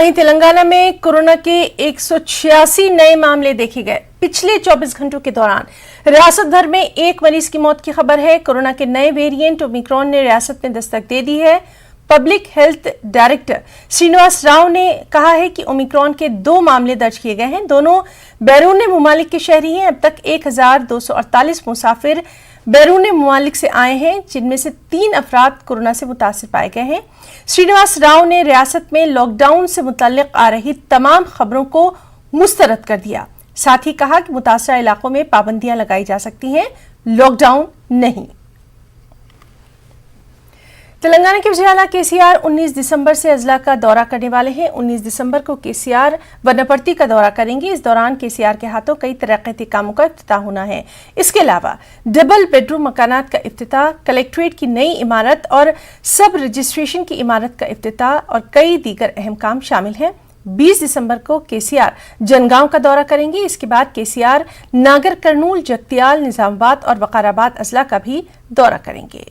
वहीं तेलंगाना में कोरोना के 186 नए मामले देखे गए। पिछले 24 घंटों के दौरान रियासत भर में एक मरीज की मौत की खबर है। कोरोना के नए वेरिएंट ओमिक्रॉन ने रियासत में दस्तक दे दी है। Public health director Srinivas Rao ने कहा है कि ओमिक्रॉन के 2 मामले दर्ज किए गए हैं। दोनों बैरून मुमालिक के शहरी हैं। अब तक 1248 मुसाफिर बैरून मुमालिक से आए हैं, जिनमें से 3 अफराद कोरोना से मुतासिर पाए गए हैं। श्रीनिवास राव ने रियासत में लॉकडाउन से मुतल्लिक आ रही तमाम खबरों को मुस्तरद कर दिया। साथ ही कहा कि मुतासरा इलाकों में पाबंदियां लगाई जा सकती हैं, लॉकडाउन नहीं। तेलंगाना के वज़ीर आला केसीआर 19 दिसंबर से अजला का दौरा करने वाले हैं। 19 दिसंबर को केसीआर वनपर्ती का दौरा करेंगे। इस दौरान केसीआर के हाथों कई तरक्याती कामों का इफ्तिताह होना है। इसके अलावा डबल बेडरूम मकानात का इफ्तिताह, कलेक्ट्रेट की नई इमारत और सब रजिस्ट्रेशन की इमारत का इफ्तिताह और कई दीगर अहम काम शामिल हैं। 20 दिसंबर को केसीआर जनगांव का दौरा करेंगे। इसके बाद केसीआर नागर कर्नूल, जगतियाल, निजामाबाद और वकाराबाद अजला का भी दौरा करेंगे।